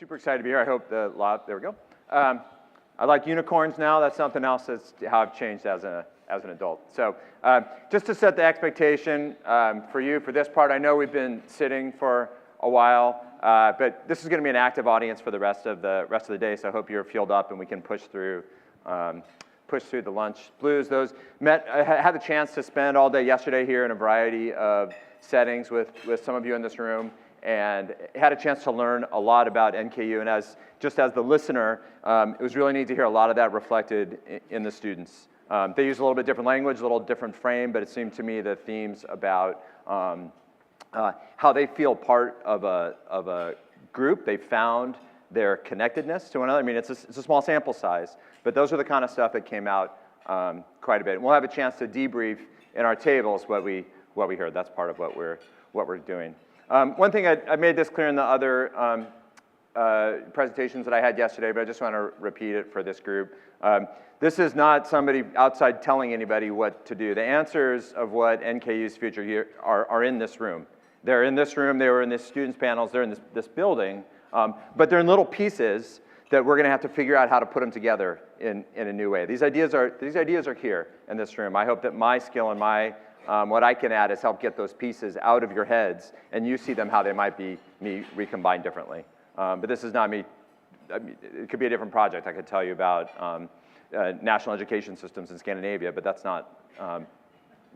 super excited to be here. I hope there we go. I like unicorns now. That's something else that's how I've changed as an adult. So just to set the expectation for you for this part, I know we've been sitting for a while, but this is going to be an active audience for the rest of the day. So I hope you're fueled up and we can push through the lunch blues. I had the chance to spend all day yesterday here in a variety of settings with some of you in this room, and had a chance to learn a lot about NKU. And just as the listener, it was really neat to hear a lot of that reflected in the students. They use a little bit different language, a little different frame, but it seemed to me the themes about how they feel part of a group. They found their connectedness to one another. I mean, it's a small sample size, but those are the kind of stuff that came out quite a bit. And we'll have a chance to debrief in our tables what we heard. That's part of what we're doing. One thing, I made this clear in the other presentations that I had yesterday, but I just want to repeat it for this group. This is not somebody outside telling anybody what to do. The answers of what NKU's future here are in this room. They're in this room, they were in the students' panels, they're in this building, but they're in little pieces that we're going to have to figure out how to put them together in a new way. These ideas are here in this room. I hope that my skill and what I can add is help get those pieces out of your heads, and you see them how they might be recombined differently. But this is not me. I mean, it could be a different project. I could tell you about national education systems in Scandinavia, but that's not,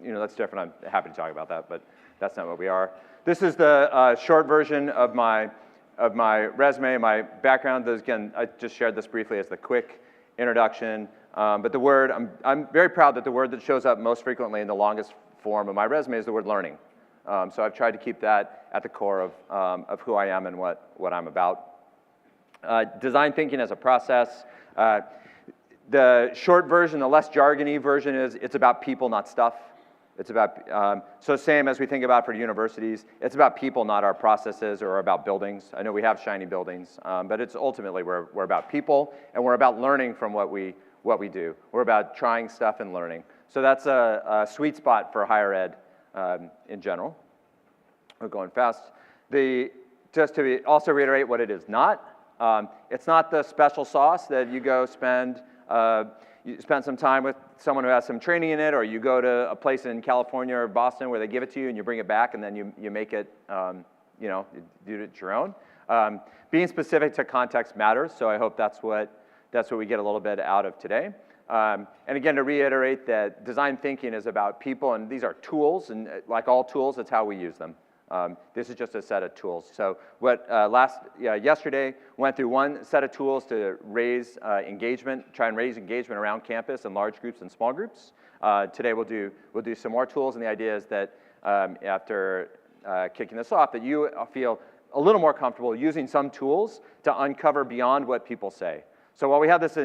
that's different. I'm happy to talk about that, but that's not what we are. This is the short version of my resume, my background. Again, I just shared this briefly as the quick introduction. But the word, I'm very proud that the word that shows up most frequently in the longest form of my resume is the word learning. So I've tried to keep that at the core of who I am and what I'm about. Design thinking as a process. The short version, the less jargony version is it's about people, not stuff. It's about, so same as we think about for universities, it's about people, not our processes or about buildings. I know we have shiny buildings, but it's ultimately we're about people, and we're about learning from what we do. We're about trying stuff and learning. So that's a sweet spot for higher ed in general. We're going fast. Just to also reiterate what it is not. It's not the special sauce that you go you spend some time with someone who has some training in it, or you go to a place in California or Boston where they give it to you and you bring it back and then you make it, you do it your own. Being specific to context matters, so I hope that's what we get a little bit out of today. And again, to reiterate that design thinking is about people, and these are tools, and like all tools, that's how we use them. This is just a set of tools. So yesterday went through one set of tools to raise engagement, try and raise engagement around campus in large groups and small groups. Today we'll do some more tools, and the idea is that after kicking this off, that you feel a little more comfortable using some tools to uncover beyond what people say. So while we have this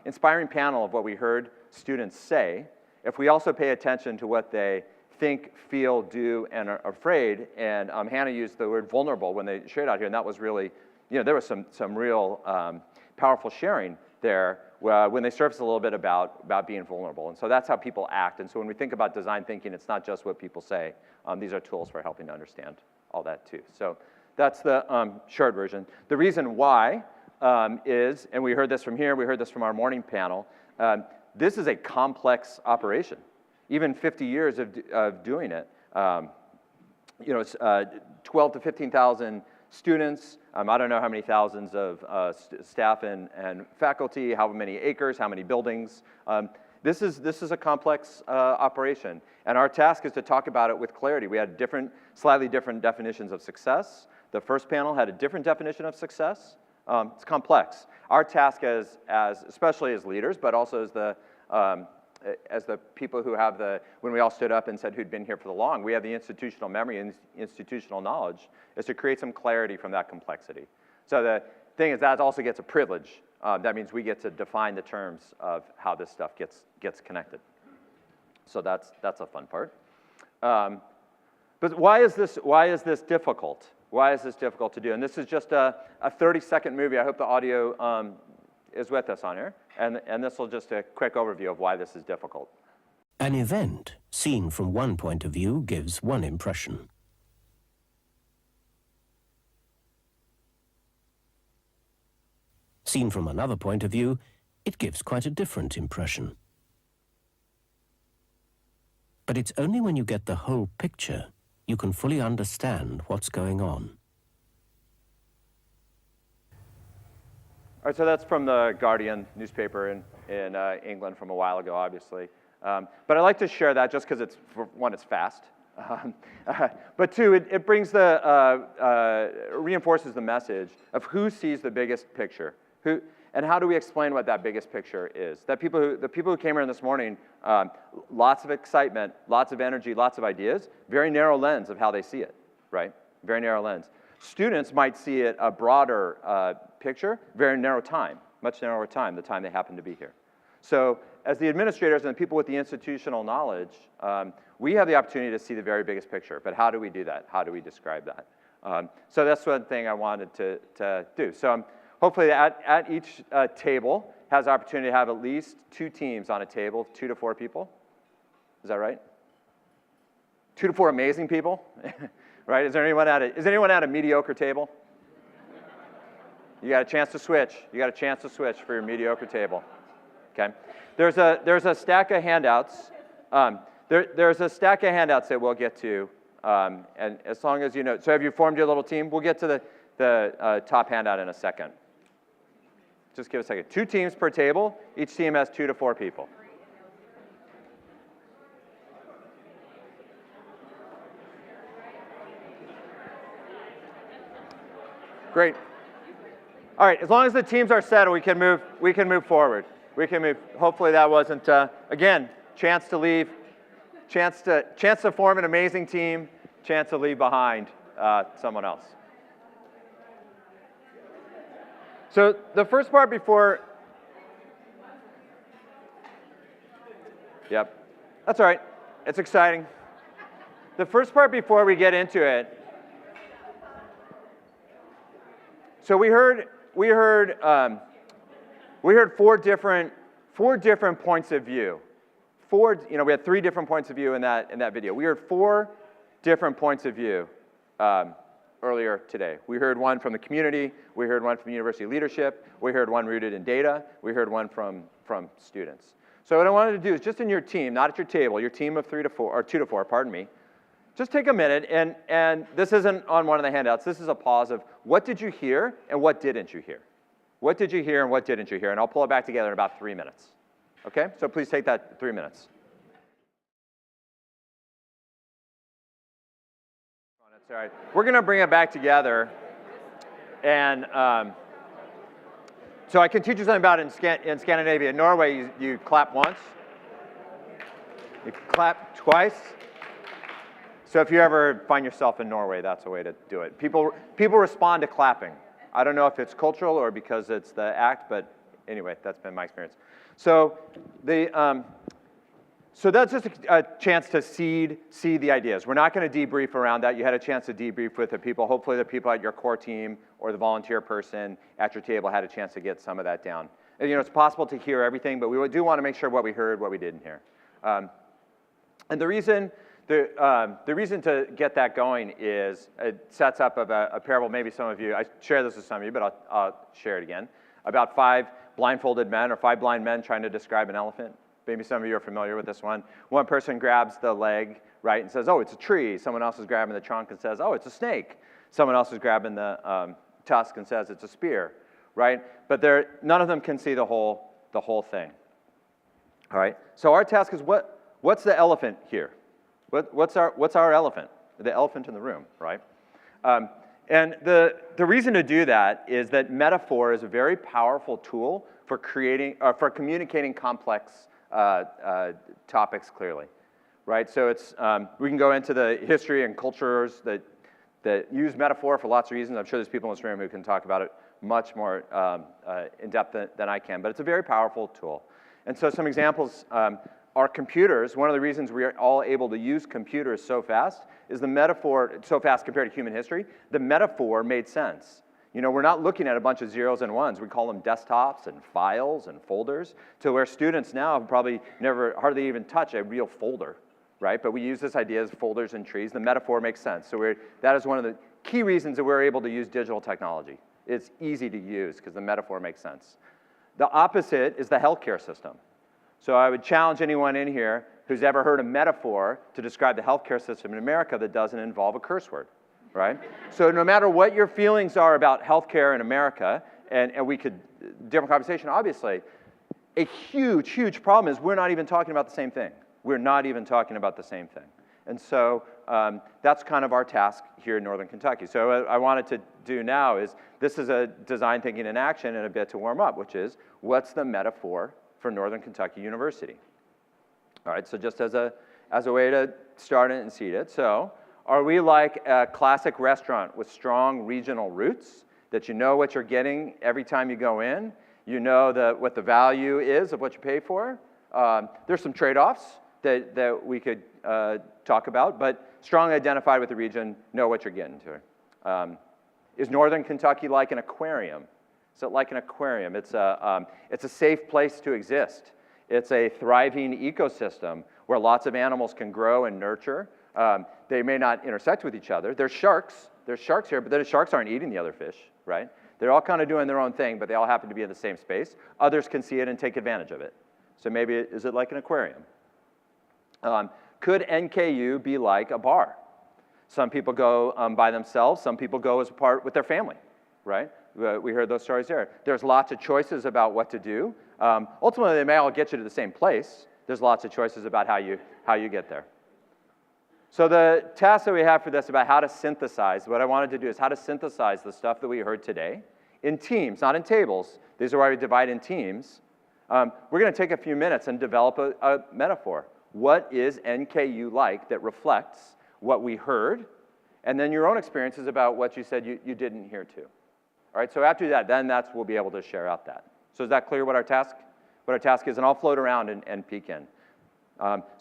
inspiring panel of what we heard students say, if we also pay attention to what they think, feel, do, and are afraid, and Hannah used the word vulnerable when they shared out here, and that was really, there was some real powerful sharing there when they surfaced a little bit about being vulnerable. And so that's how people act. And so when we think about design thinking, it's not just what people say. These are tools for helping to understand all that too. So that's the short version. The reason why is, and we heard this from here, we heard this from our morning panel, this is a complex operation. Even 50 years of doing it, it's 12 to 15,000 students. I don't know how many thousands of staff and faculty, how many acres, how many buildings. This is a complex operation, and our task is to talk about it with clarity. We had slightly different definitions of success. The first panel had a different definition of success. It's complex. Our task especially as leaders, but also as the people who have when we all stood up and said who'd been here for the long, we have the institutional memory and institutional knowledge, is to create some clarity from that complexity. So the thing is that also gets a privilege. That means we get to define the terms of how this stuff gets connected. So that's a fun part. But why is this difficult? Why is this difficult to do? And this is just a 30-second movie. I hope the audio is with us on here. And this will just a quick overview of why this is difficult. An event seen from one point of view gives one impression. Seen from another point of view, it gives quite a different impression. But it's only when you get the whole picture you can fully understand what's going on. All right, so that's from the Guardian newspaper in England from a while ago, obviously. But I like to share that just because it's, for one, it's fast. But two, it brings reinforces the message of who sees the biggest picture, and how do we explain what that biggest picture is. The people who came here this morning, lots of excitement, lots of energy, lots of ideas, very narrow lens of how they see it, right? Very narrow lens. Students might see it a broader picture, very narrow time, much narrower time, the time they happen to be here. So as the administrators and the people with the institutional knowledge, we have the opportunity to see the very biggest picture, but how do we do that? How do we describe that? So that's one thing I wanted to do. So hopefully at each table has the opportunity to have at least 2 teams on a table, 2 to 4 people. Is that right? 2 to 4 amazing people, right? Is anyone at a mediocre table? You got a chance to switch. You got a chance to switch for your mediocre table. Okay. There's a stack of handouts. There's a stack of handouts that we'll get to, and as long as you know. So have you formed your little team? We'll get to the top handout in a second. Just give a second. 2 teams per table. Each team has 2 to 4 people. Great. All right. As long as the teams are settled, we can move forward. We can move. Hopefully that wasn't again chance to leave, chance to form an amazing team, chance to leave behind someone else. So the first part before, yep, that's all right. It's exciting. The first part before we get into it. So we heard 4 different points of view. We had 3 different points of view in that video. We heard 4 different points of view earlier today. We heard one from the community. We heard one from university leadership. We heard one rooted in data. We heard one from students. So what I wanted to do is just in your team, not at your table, your team of 3 to 4 or 2 to 4, pardon me. Just take a minute, and this isn't on one of the handouts. This is a pause of what did you hear and what didn't you hear? What did you hear and what didn't you hear? And I'll pull it back together in about 3 minutes. Okay? So please take that 3 minutes. That's all right. We're going to bring it back together. And so I can teach you something about in Scandinavia. In Norway, you clap once. You clap twice. So if you ever find yourself in Norway, that's a way to do it. People respond to clapping. I don't know if it's cultural or because it's the act, but anyway, that's been my experience. So so that's just a chance to seed the ideas. We're not going to debrief around that. You had a chance to debrief with the people. Hopefully the people at your core team or the volunteer person at your table had a chance to get some of that down. And, it's possible to hear everything, but we do want to make sure what we heard, what we didn't hear. And the reason to get that going is it sets up a parable. Maybe some of you, I share this with some of you, but I'll share it again, about 5 blindfolded men or 5 blind men trying to describe an elephant. Maybe some of you are familiar with this one. One person grabs the leg, right, and says, oh, it's a tree. Someone else is grabbing the trunk and says, oh, it's a snake. Someone else is grabbing the tusk and says it's a spear, right? But none of them can see the whole thing. All right. So our task is what's the elephant here? What's our elephant? The elephant in the room, right? And the reason to do that is that metaphor is a very powerful tool for communicating complex topics clearly, right? So we can go into the history and cultures that use metaphor for lots of reasons. I'm sure there's people in this room who can talk about it much more in depth than I can, but it's a very powerful tool. And so some examples are computers. One of the reasons we are all able to use computers so fast is the metaphor, so fast compared to human history, the metaphor made sense. We're not looking at a bunch of zeros and ones. We call them desktops and files and folders, to where students now have probably hardly even touch a real folder, right? But we use this idea as folders and trees. The metaphor makes sense. So that is one of the key reasons that we're able to use digital technology, It's easy to use because the metaphor makes sense. The opposite is the healthcare system. So I would challenge anyone in here who's ever heard a metaphor to describe the healthcare system in America that doesn't involve a curse word, right? So no matter what your feelings are about healthcare in America, and we could, different conversation, obviously, a huge, huge problem is we're not even talking about the same thing. We're not even talking about the same thing. And so that's kind of our task here in Northern Kentucky. So what I wanted to do now is, this is a design thinking in action and a bit to warm up, which is, what's the metaphor for Northern Kentucky University? All right, so just as a way to start it and seed it. So are we like a classic restaurant with strong regional roots that you know what you're getting every time you go in? You know what the value is of what you pay for? There's some trade-offs that we could talk about, but strongly identified with the region, know what you're getting to. Is Northern Kentucky like an aquarium? Is it like an aquarium? It's a safe place to exist. It's a thriving ecosystem where lots of animals can grow and nurture. They may not intersect with each other. There's sharks here, but the sharks aren't eating the other fish, right? They're all kind of doing their own thing, but they all happen to be in the same space. Others can see it and take advantage of it. So maybe, is it like an aquarium? Could NKU be like a bar? Some people go by themselves. Some people go as a part with their family, right? We heard those stories there. There's lots of choices about what to do. Ultimately, they may all get you to the same place. There's lots of choices about how you get there. So the task that we have for this about how to synthesize, what I wanted to do is how to synthesize the stuff that we heard today in teams, not in tables. These are why we divide in teams. We're going to take a few minutes and develop a metaphor. What is NKU like that reflects what we heard, and then your own experiences about what you said you didn't hear too. All right, so after that, then we'll be able to share out that. So is that clear what our task is? And I'll float around and peek in.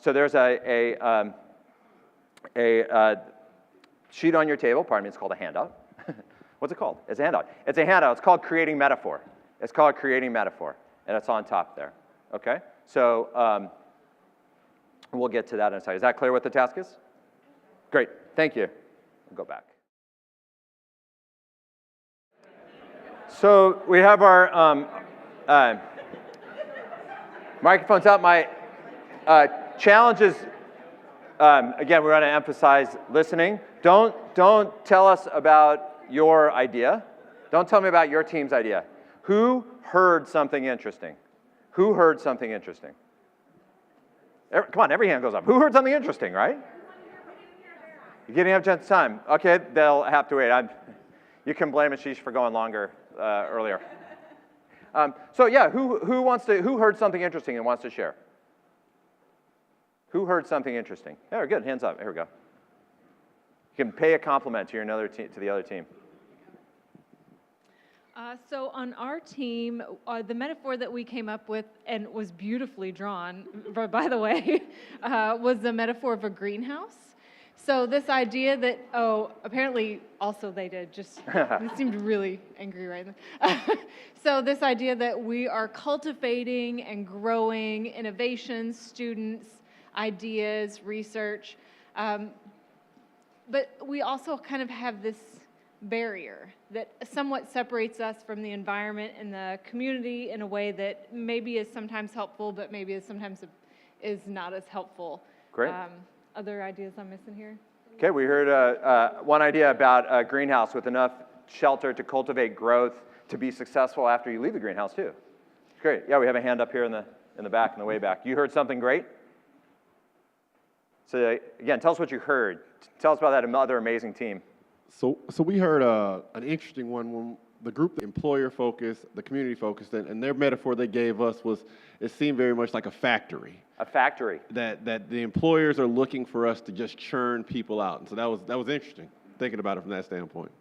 So there's a sheet on your table. Pardon me, it's called a handout. What's it called? It's a handout. It's a handout. It's called Creating Metaphor. It's called Creating Metaphor, and it's on top there. Okay? So we'll get to that in a second. Is that clear what the task is? Great. Thank you. We'll go back. So we have our microphones out. My challenge is, again, we're going to emphasize listening. Don't tell us about your idea. Don't tell me about your team's idea. Who heard something interesting? Who heard something interesting? Come on, every hand goes up. Who heard something interesting, right? You're getting up just time. Okay, they'll have to wait. You can blame Ashish for going longer earlier. So yeah, who heard something interesting and wants to share? Who heard something interesting? Yeah, good. Hands up. Here we go. You can pay a compliment to the other team. So on our team, the metaphor that we came up with, and was beautifully drawn, by the way, was the metaphor of a greenhouse. So this idea that, apparently also they did, they seemed really angry right now. So this idea that we are cultivating and growing innovations, students, ideas, research, but we also kind of have this barrier that somewhat separates us from the environment and the community in a way that maybe is sometimes helpful, but maybe sometimes is not as helpful. Great. Other ideas I'm missing here? Okay, we heard one idea about a greenhouse with enough shelter to cultivate growth to be successful after you leave the greenhouse too. Great. Yeah, we have a hand up here in the back, in the way back. You heard something great? So again, tell us what you heard. Tell us about that other amazing team. So we heard an interesting one when the group, the employer focused, the community focused, and their metaphor they gave us was, it seemed very much like a factory. A factory. That the employers are looking for us to just churn people out. And so that was interesting, thinking about it from that standpoint.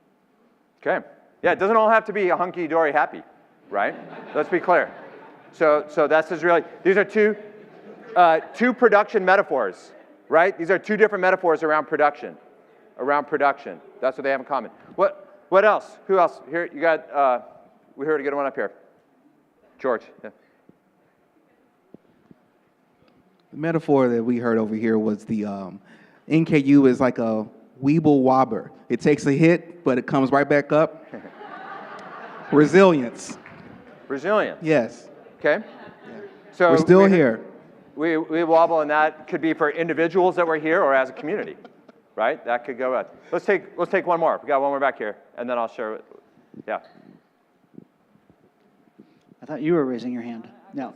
Okay. Yeah, it doesn't all have to be a hunky-dory happy, right? Let's be clear. So that's just really, these are two production metaphors, right? These are two different metaphors around production. That's what they have in common. What else? Who else? Here, you got, we heard a good one up here. George. Yeah. The metaphor that we heard over here was the NKU is like a Weeble Wobber. It takes a hit, but it comes right back up. Resilience. Resilience. Yes. Okay. So We're still here. We wobble, and that could be for individuals that were here or as a community, right? That could go out. Let's take one more. We got one more back here, and then I'll share it. Yeah. I thought you were raising your hand. No.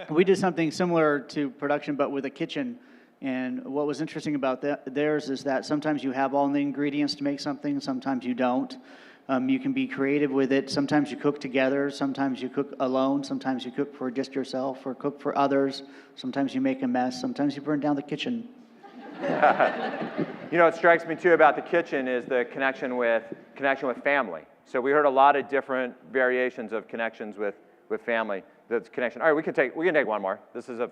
We did something similar to production, but with a kitchen. And what was interesting about theirs is that sometimes you have all the ingredients to make something, sometimes you don't. You can be creative with it. Sometimes you cook together, sometimes you cook alone, sometimes you cook for just yourself or cook for others. Sometimes you make a mess, sometimes you burn down the kitchen. You know, what strikes me too about the kitchen is the connection with family. So we heard a lot of different variations of connections with family. The connection. All right, we can take one more. This is a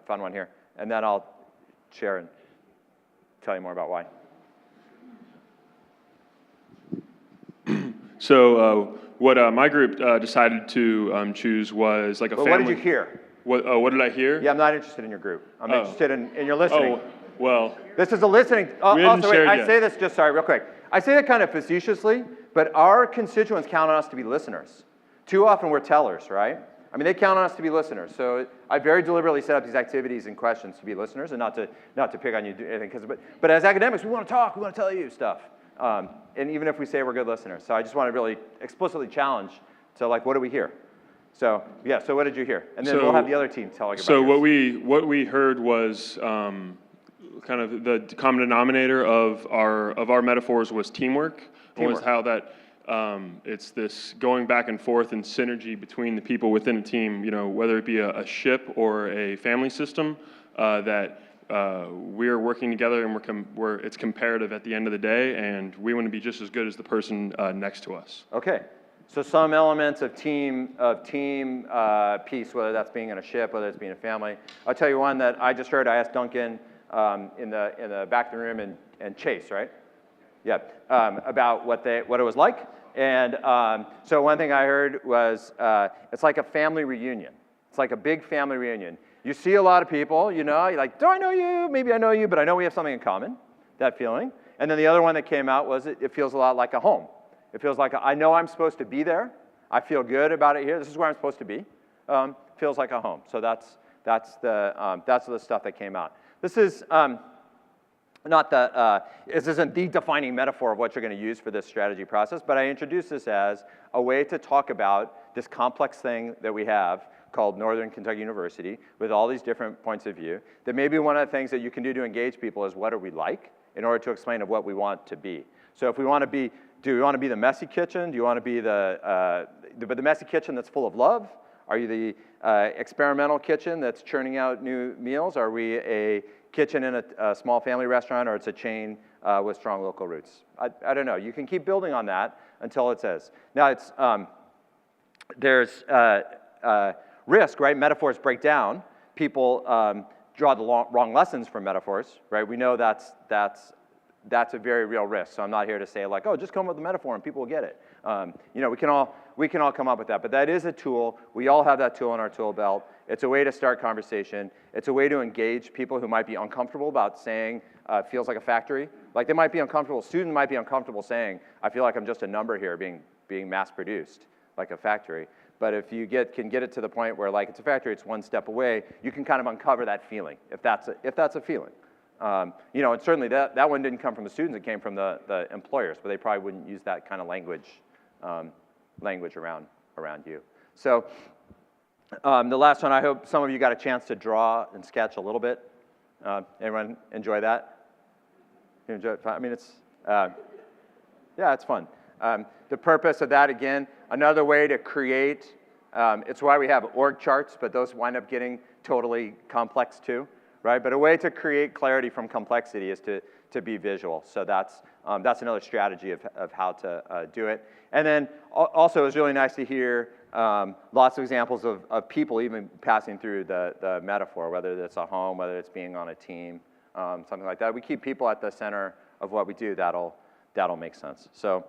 fun one here, and then I'll share and tell you more about why. So what my group decided to choose was like a family. What did you hear? What did I hear? Yeah, I'm not interested in your group. I'm interested in your listening. Oh, well. This is a listening. We hadn't Also, wait, shared I yet. say this just, sorry, real quick. I say that kind of facetiously, but our constituents count on us to be listeners. Too often we're tellers, right? I mean, they count on us to be listeners. So I very deliberately set up these activities and questions to be listeners and not to pick on you or anything. But as academics, we want to talk. We want to tell you stuff. And even if we say we're good listeners. So I just want to really explicitly challenge to like, what do we hear? So yeah, so what did you hear? And then we'll have the other team tell you about So yours. what we heard was kind of the common denominator of our metaphors was teamwork. Was how that it's this going back and forth and synergy between the people within a team, you know, whether it be a ship or a family system, that we're working together and it's comparative at the end of the day, and we want to be just as good as the person next to us. Okay. So some elements of team piece, whether that's being in a ship, whether it's being a family. I'll tell you one that I just heard. I asked Duncan in the back of the room and Chase, right? Yeah, about what it was like. And so one thing I heard was it's like a family reunion. It's like a big family reunion. You see a lot of people, you know, you're like, do I know you? Maybe I know you, but I know we have something in common, that feeling. And then the other one that came out was it feels a lot like a home. It feels like I know I'm supposed to be there. I feel good about it here. This is where I'm supposed to be. Feels like a home. So that's the stuff that came out. This is this isn't the defining metaphor of what you're going to use for this strategy process, but I introduced this as a way to talk about this complex thing that we have called Northern Kentucky University with all these different points of view. That maybe one of the things that you can do to engage people is what are we like in order to explain of what we want to be. So if we want to be, do we want to be the messy kitchen? Do you want to be the messy kitchen that's full of love? Are you the experimental kitchen that's churning out new meals? Are we a kitchen in a small family restaurant, or it's a chain with strong local roots? I don't know. You can keep building on that until it says. Now it's there's risk, right? Metaphors break down. People draw the wrong lessons from metaphors, right? We know that's a very real risk. So I'm not here to say like, oh, just come up with a metaphor and people will get it. You know, we can all come up with that, but that is a tool. We all have that tool in our tool belt. It's a way to start conversation. It's a way to engage people who might be uncomfortable about saying feels like a factory. Like they might be uncomfortable. Students might be uncomfortable saying, I feel like I'm just a number here being mass produced like a factory. But if you can get it to the point where like it's a factory, it's one step away, you can kind of uncover that feeling if that's a feeling. You know, and certainly that one didn't come from the students, it came from the employers, but they probably wouldn't use that kind of language around you. So the last one, I hope some of you got a chance to draw and sketch a little bit. Everyone enjoy that? You enjoy it? I mean, it's fun. The purpose of that, again, another way to create, it's why we have org charts, but those wind up getting totally complex too. Right, but a way to create clarity from complexity is to be visual. So that's another strategy of how to do it. And then also it was really nice to hear lots of examples of people even passing through the metaphor, whether it's a home, whether it's being on a team, something like that. We keep people at the center of what we do. That'll make sense. So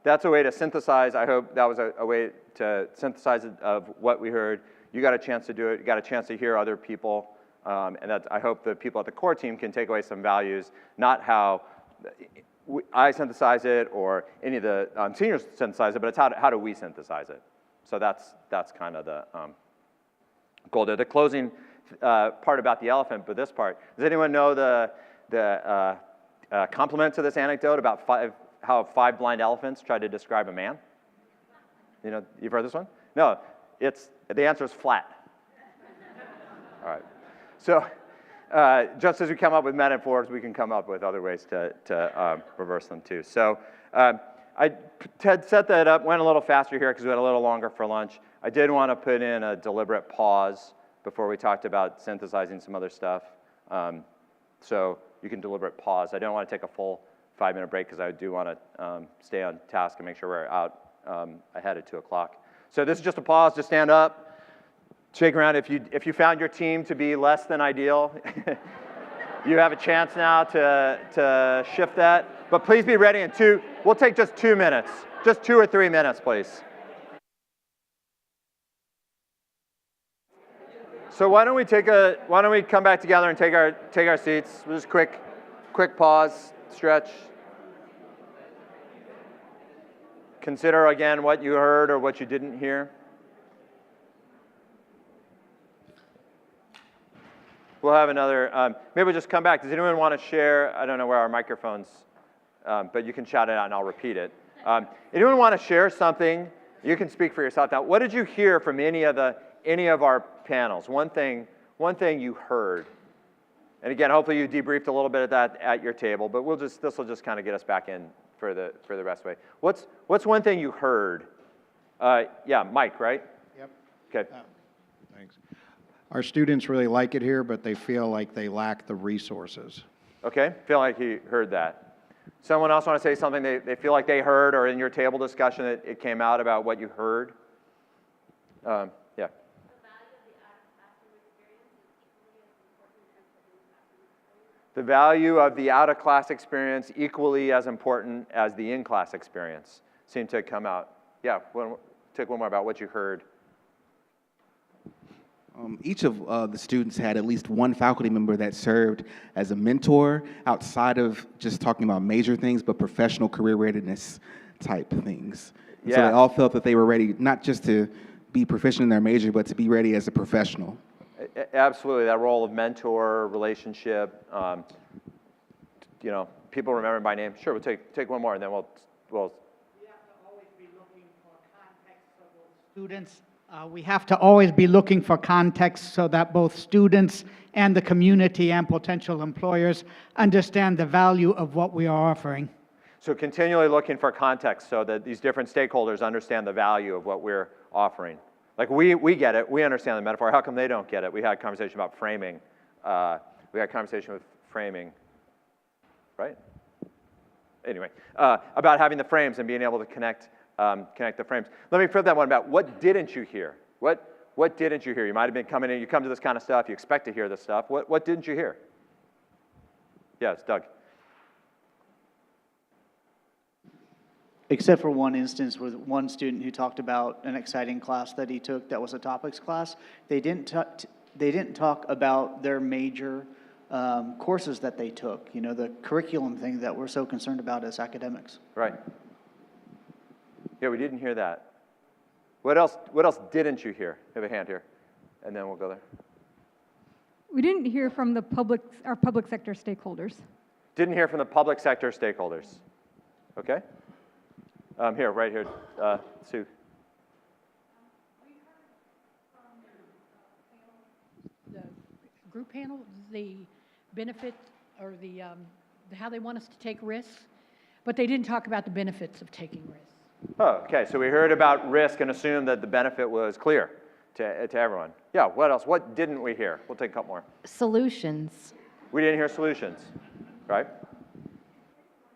that's a way to synthesize. I hope that was a way to synthesize of what we heard. You got a chance to do it. You got a chance to hear other people. And that I hope the people at the core team can take away some values, not how I synthesize it or any of the seniors synthesize it, but it's how do we synthesize it? So that's kind of the goal there. The closing part about the elephant, but this part, does anyone know the complement to this anecdote about how 5 blind elephants tried to describe a man? You know, you've heard this one? No, the answer is flat. All right. So just as we come up with metaphors, we can come up with other ways to reverse them too. So Ted set that up, went a little faster here because we had a little longer for lunch. I did want to put in a deliberate pause before we talked about synthesizing some other stuff. So you can deliberate pause. I don't want to take a full 5-minute break because I do want to stay on task and make sure we're out ahead of 2 o'clock. So this is just a pause to stand up, shake around. If you found your team to be less than ideal, you have a chance now to shift that. But please be ready in 2. We'll take just 2 minutes, just 2 or 3 minutes, please. So why don't we come back together and take our seats? We'll just quick pause, stretch. Consider again what you heard or what you didn't hear. We'll have another, maybe we'll just come back. Does anyone want to share? I don't know where our microphones, but you can shout it out and I'll repeat it. Anyone want to share something? You can speak for yourself now. What did you hear from any of our panels? One thing you heard. And again, hopefully you debriefed a little bit of that at your table, but this will just kind of get us back in for the rest of the way. What's one thing you heard? Yeah, Mike, right? Yep. Okay. Thanks. Our students really like it here, but they feel like they lack the resources. Okay, feel like you heard that. Someone else want to say something they feel like they heard, or in your table discussion it came out about what you heard? Yeah. The value of the out-of-class experience equally as important as the in-class experience seemed to come out. Yeah, take one more about what you heard. Each of the students had at least one faculty member that served as a mentor outside of just talking about major things, but professional career readiness type things. Yeah. So they all felt that they were ready not just to be proficient in their major, but to be ready as a professional. Absolutely, that role of mentor, relationship, people remember by name. Sure, we'll take one more and then we'll. We have to always be looking for context so those students. We have to always be looking for context so that both students and the community and potential employers understand the value of what we are offering. So continually looking for context so that these different stakeholders understand the value of what we're offering. Like we get it, we understand the metaphor. How come they don't get it? We had a conversation about framing. We had a conversation with framing, right? Anyway, about having the frames and being able to connect the frames. Let me flip that one about what didn't you hear? What didn't you hear? You might have been coming in, you come to this kind of stuff, you expect to hear this stuff. What didn't you hear? Yes, Doug. Except for one instance with one student who talked about an exciting class that he took that was a topics class. They didn't talk about their major courses that they took, the curriculum thing that we're so concerned about as academics. Right. Yeah, we didn't hear that. What else didn't you hear? You have a hand here, and then we'll go there. We didn't hear from our public sector stakeholders. Didn't hear from the public sector stakeholders. Okay. Here, right here, Sue. We heard from the group panel, the benefit or the how they want us to take risks, but they didn't talk about the benefits of taking risks. Oh, okay. So we heard about risk and assumed that the benefit was clear to everyone. Yeah. What else? What didn't we hear? We'll take a couple more. Solutions. We didn't hear solutions, right?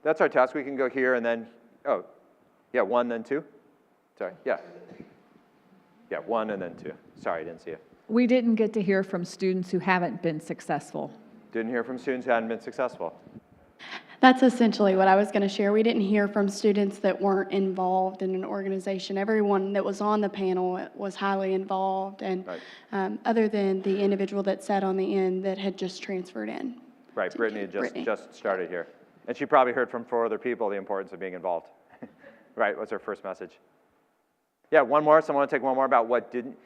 That's our task. We can go here and then. Oh. Yeah, 1, then 2? Sorry, yeah. Yeah, 1 and then 2. Sorry, I didn't see it. We didn't get to hear from students who haven't been successful. Didn't hear from students who hadn't been successful. That's essentially what I was going to share. We didn't hear from students that weren't involved in an organization. Everyone that was on the panel was highly involved, and right. Other than the individual that sat on the end that had just transferred in. Right, Brittany just started here. And she probably heard from 4 other people the importance of being involved. Right, what's her first message? Yeah, one more, someone want to take one more about what didn't,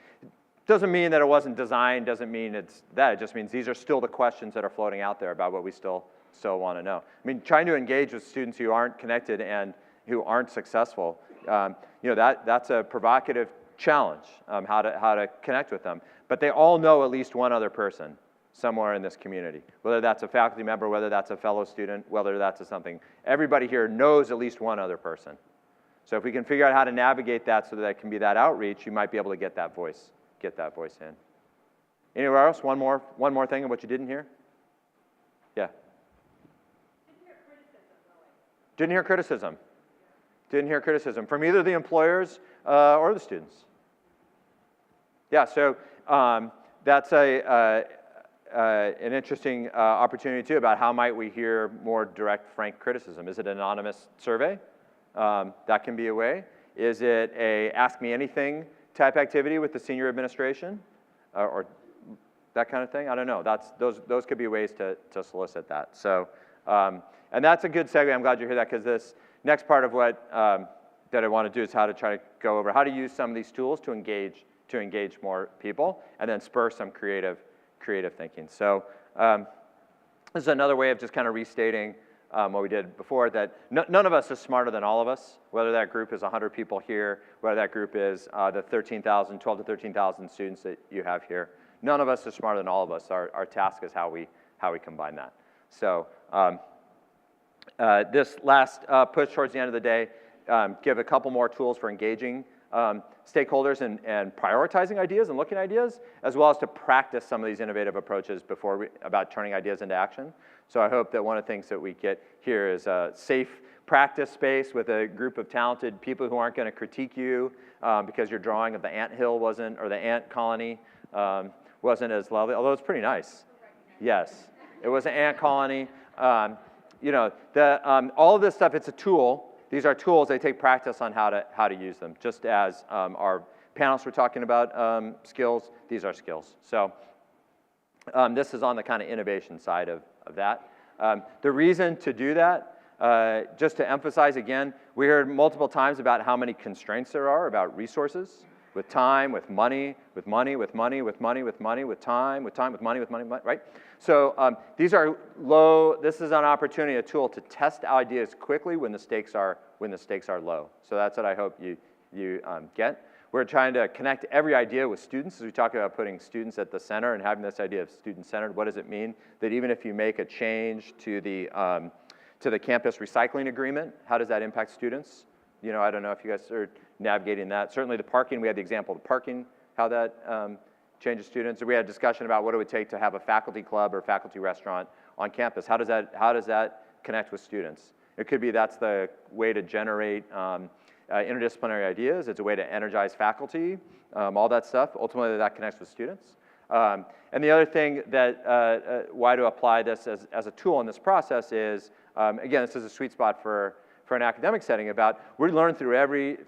doesn't mean that it wasn't designed, doesn't mean it's that, it just means these are still the questions that are floating out there about what we still want to know. I mean, trying to engage with students who aren't connected and who aren't successful, you know, that's a provocative challenge, how to connect with them. But they all know at least one other person somewhere in this community, whether that's a faculty member, whether that's a fellow student, whether that's something. Everybody here knows at least one other person. So if we can figure out how to navigate that so that it can be that outreach, you might be able to get that voice in. Anywhere else? One more thing of what you didn't hear? Yeah. Didn't hear criticism. Didn't hear criticism from either the employers or the students. Yeah, so that's an interesting opportunity too about how might we hear more direct, frank criticism. Is it an anonymous survey? That can be a way. Is it a ask me anything type activity with the senior administration or that kind of thing? I don't know. Those could be ways to solicit that. So, and that's a good segue. I'm glad you hear that because this next part of what that I want to do is how to try to go over how to use some of these tools to engage more people and then spur some creative thinking. So this is another way of just kind of restating what we did before, that none of us is smarter than all of us, whether that group is 100 people here, whether that group is the 12 to 13,000 students that you have here. None of us is smarter than all of us. Our task is how we combine that. So this last push towards the end of the day, give a couple more tools for engaging stakeholders and prioritizing ideas and looking at ideas, as well as to practice some of these innovative approaches about turning ideas into action. So I hope that one of the things that we get here is a safe practice space with a group of talented people who aren't going to critique you because your drawing of the anthill or the ant colony wasn't as lovely, although it's pretty nice. Yes, it was an ant colony. You know, all of this stuff, it's a tool. These are tools. They take practice on how to use them. Just as our panelists were talking about skills, these are skills. So this is on the kind of innovation side of that. The reason to do that, just to emphasize again, we heard multiple times about how many constraints there are about resources, with time, with money, with money, with money, with money, with money, with time, with money, right? So these are low. This is an opportunity, a tool to test ideas quickly when the stakes are low. So that's what I hope you get. We're trying to connect every idea with students as we talk about putting students at the center and having this idea of student-centered. What does it mean that even if you make a change to the campus recycling agreement, how does that impact students? You know, I don't know if you guys are navigating that. Certainly the parking, we had the example of the parking, how that changes students. We had a discussion about what it would take to have a faculty club or faculty restaurant on campus. How does that connect with students? It could be that's the way to generate interdisciplinary ideas. It's a way to energize faculty, all that stuff. Ultimately, that connects with students. And the other thing that why to apply this as a tool in this process is, again, this is a sweet spot for an academic setting about we learn through every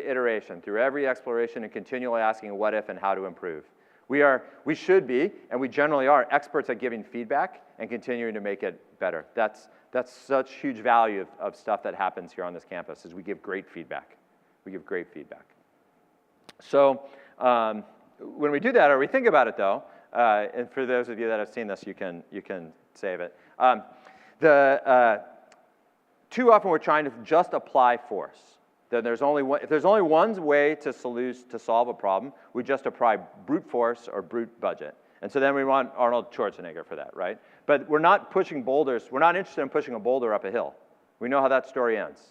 iteration, through every exploration, and continually asking what if and how to improve. We should be, and we generally are, experts at giving feedback and continuing to make it better. That's such huge value of stuff that happens here on this campus, is we give great feedback. We give great feedback. So when we do that, or we think about it though, and for those of you that have seen this, you can save it. Too often we're trying to just apply force. Then if there's only one way to solve a problem, we just apply brute force or brute budget. And so then we want Arnold Schwarzenegger for that, right? But we're not pushing boulders. We're not interested in pushing a boulder up a hill. We know how that story ends,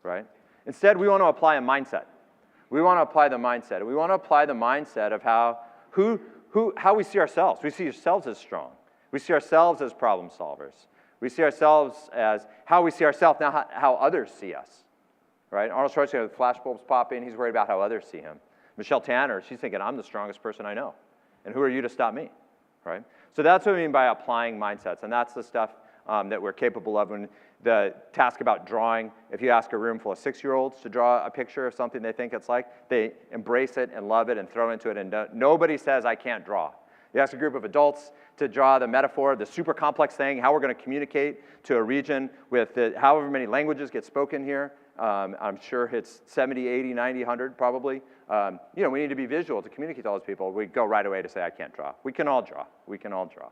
right? Instead, we want to apply a mindset. We want to apply the mindset. We want to apply the mindset of how we see ourselves. We see ourselves as strong. We see ourselves as problem solvers. We see ourselves as how we see ourselves, not how others see us, right? Arnold Schwarzenegger, with flashbulbs popping, he's worried about how others see him. Michelle Tanner, she's thinking, I'm the strongest person I know. And who are you to stop me, right? So that's what we mean by applying mindsets. And that's the stuff that we're capable of. When the task about drawing, if you ask a room full of 6-year-olds to draw a picture of something they think it's like, they embrace it and love it and throw into it. And nobody says, I can't draw. You ask a group of adults to draw the metaphor, the super complex thing, how we're going to communicate to a region with however many languages get spoken here. I'm sure it's 70, 80, 90, 100 probably. You know, we need to be visual to communicate to all those people. We go right away to say, I can't draw. We can all draw. We can all draw.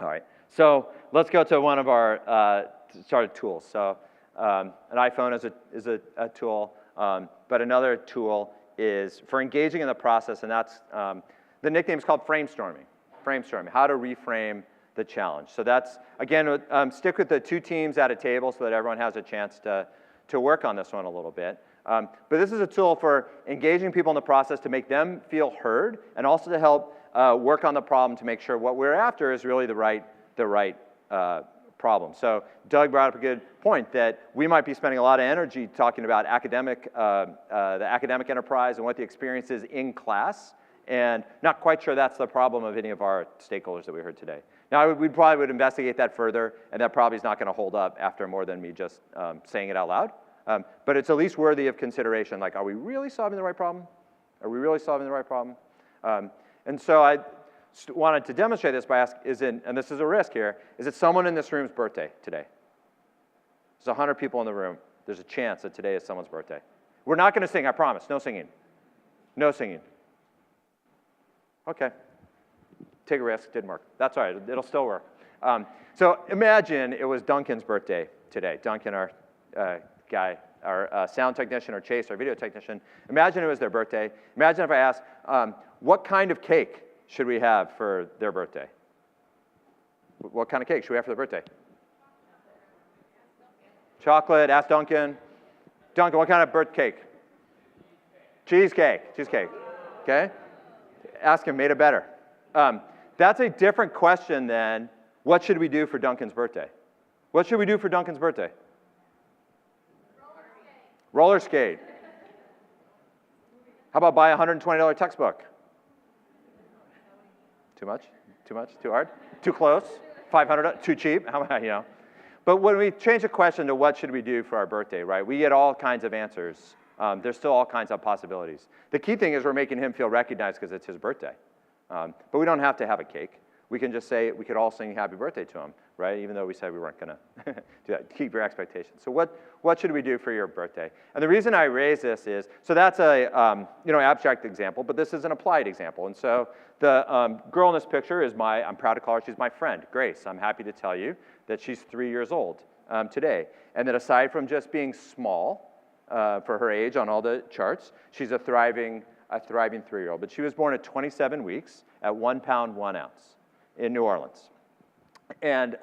All right, so let's go to one of our started tools. So an iPhone is a tool, but another tool is for engaging in the process, and that's, the nickname is called framestorming. Framestorming, how to reframe the challenge. So that's, again, stick with the 2 teams at a table so that everyone has a chance to work on this one a little bit. But this is a tool for engaging people in the process to make them feel heard, and also to help work on the problem to make sure what we're after is really the right problem. So Doug brought up a good point that we might be spending a lot of energy talking about the academic enterprise and what the experience is in class, and not quite sure that's the problem of any of our stakeholders that we heard today. Now, we probably would investigate that further, and that probably is not going to hold up after more than me just saying it out loud. But it's at least worthy of consideration. Like, are we really solving the right problem? Are we really solving the right problem? And so I wanted to demonstrate this by asking, and this is a risk here, is it someone in this room's birthday today? There's 100 people in the room. There's a chance that today is someone's birthday. We're not going to sing, I promise. No singing. No singing. Okay. Take a risk. Didn't work. That's all right. It'll still work. So imagine it was Duncan's birthday today. Duncan, our guy, our sound technician, or Chase, our video technician. Imagine it was their birthday. Imagine if I asked, what kind of cake should we have for their birthday? What kind of cake should we have for their birthday? Chocolate. Ask Duncan. Duncan, what kind of birthday cake? Cheesecake. Cheesecake. Okay? Ask him, made it better. That's a different question than what should we do for Duncan's birthday? What should we do for Duncan's birthday? Roller skate. How about buy a $120 textbook? Too much? Too much? Too hard? Too close? $500? Too cheap? How about, you know? But when we change the question to what should we do for our birthday, right, we get all kinds of answers. There's still all kinds of possibilities. The key thing is we're making him feel recognized because it's his birthday. But we don't have to have a cake. We can just say, we could all sing happy birthday to him, right? Even though we said we weren't going to do that. Keep your expectations. So what should we do for your birthday? And the reason I raise this is, so that's a abstract example, but this is an applied example. And so the girl in this picture is I'm proud to call her, she's my friend, Grace. I'm happy to tell you that she's 3 years old today. And that aside from just being small for her age on all the charts, she's a thriving 3-year-old. But she was born at 27 weeks at 1 pound, 1 ounce in New Orleans. And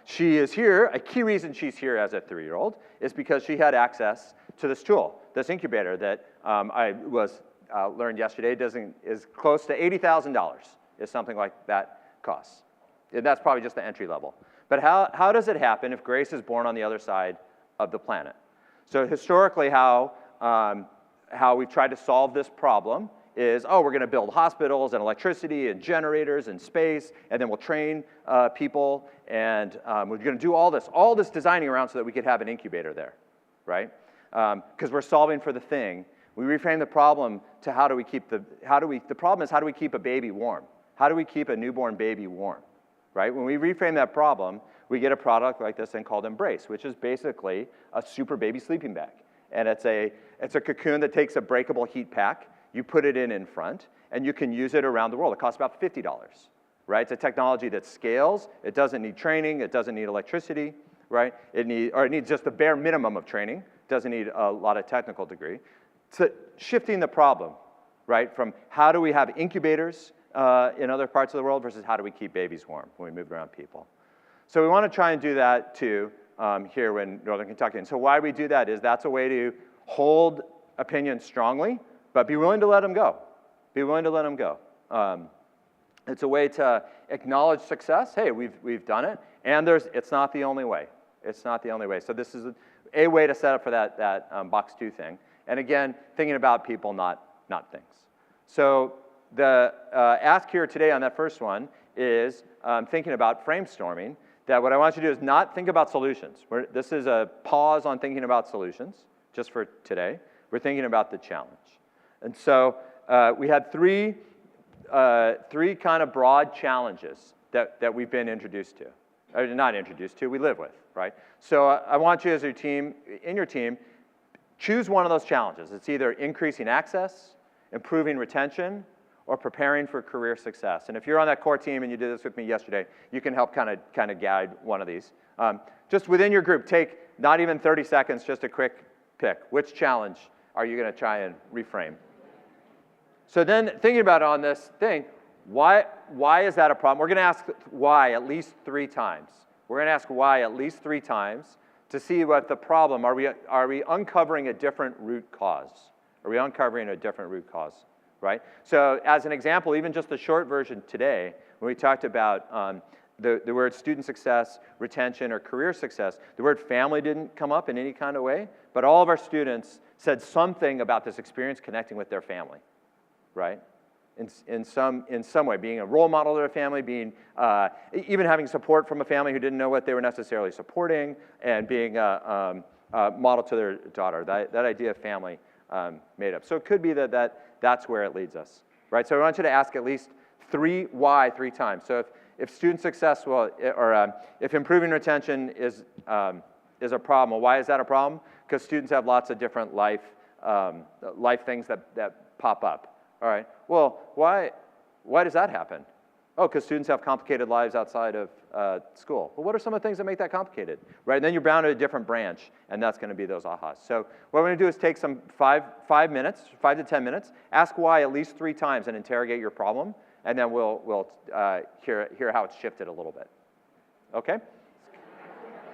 she is here, a key reason she's here as a 3-year-old is because she had access to this tool, this incubator that I learned yesterday is close to $80,000 is something like that costs. And that's probably just the entry level. But how does it happen if Grace is born on the other side of the planet? So historically how we've tried to solve this problem is, we're going to build hospitals and electricity and generators and space, and then we'll train people, and we're going to do all this designing around so that we could have an incubator there, right? Because we're solving for the thing. We reframe the problem to the problem is how do we keep a baby warm? How do we keep a newborn baby warm, right? When we reframe that problem, we get a product like this thing called Embrace, which is basically a super baby sleeping bag. And it's a cocoon that takes a breakable heat pack. You put it in front, and you can use it around the world. It costs about $50, right? It's a technology that scales. It doesn't need training. It doesn't need electricity, right? It needs just the bare minimum of training. It doesn't need a lot of technical degree. So shifting the problem, right, from how do we have incubators in other parts of the world versus how do we keep babies warm when we move around people. So we want to try and do that, too, here in Northern Kentucky. And so why we do that is that's a way to hold opinions strongly, but be willing to let them go. Be willing to let them go. It's a way to acknowledge success. Hey, we've done it, and it's not the only way. It's not the only way. So this is a way to set up for that box 2 thing. And again, thinking about people, not things. So the ask here today on that first one is thinking about framestorming. That what I want you to do is not think about solutions. This is a pause on thinking about solutions, just for today. We're thinking about the challenge. And so we had 3 three kind of broad challenges that we've been introduced to, or not introduced to, we live with, right? So I want you as your team, in your team, choose one of those challenges. It's either increasing access, improving retention, or preparing for career success. And if you're on that core team and you did this with me yesterday, you can help kind of guide one of these. Just within your group, take not even 30 seconds, just a quick pick. Which challenge are you going to try and reframe? So then thinking about it on this thing, why is that a problem? We're going to ask why at least 3 times. We're going to ask why at least 3 times to see what the problem, are we uncovering a different root cause? Are we uncovering a different root cause, right? So as an example, even just the short version today, when we talked about the word student success, retention, or career success, the word family didn't come up in any kind of way, but all of our students said something about this experience connecting with their family, right? In some way, being a role model to their family, being even having support from a family who didn't know what they were necessarily supporting, and being a model to their daughter. That idea of family made up. So it could be that's where it leads us, right? So I want you to ask at least why 3 times. So if student success, if improving retention is a problem, well, why is that a problem? Because students have lots of different life things that pop up. All right, well, why does that happen? Oh, because students have complicated lives outside of school. Well, what are some of the things that make that complicated, right? And then you're bound to a different branch, and that's going to be those ahas. So what we're going to do is take some 5 to 10 minutes, ask why at least 3 times and interrogate your problem, and then we'll hear how it's shifted a little bit. Okay?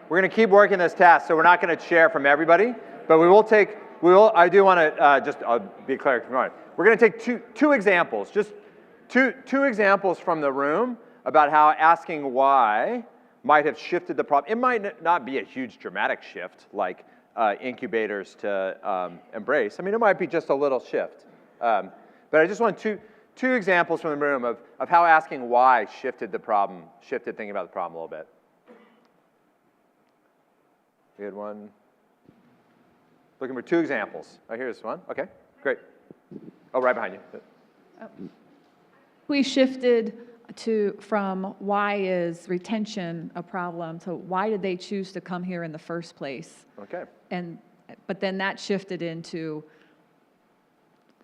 We're going to keep working this task, so we're not going to share from everybody, but I do want to I'll be clear. We're going to take two examples, just two examples from the room about how asking why might have shifted the problem. It might not be a huge dramatic shift like incubators to Embrace. I mean, it might be just a little shift. But I just want two examples from the room of how asking why shifted thinking about the problem a little bit. We had one. Looking for 2 examples. Oh, here's one. Okay, great. Oh, right behind you. We shifted from why is retention a problem to why did they choose to come here in the first place? Okay. But then that shifted into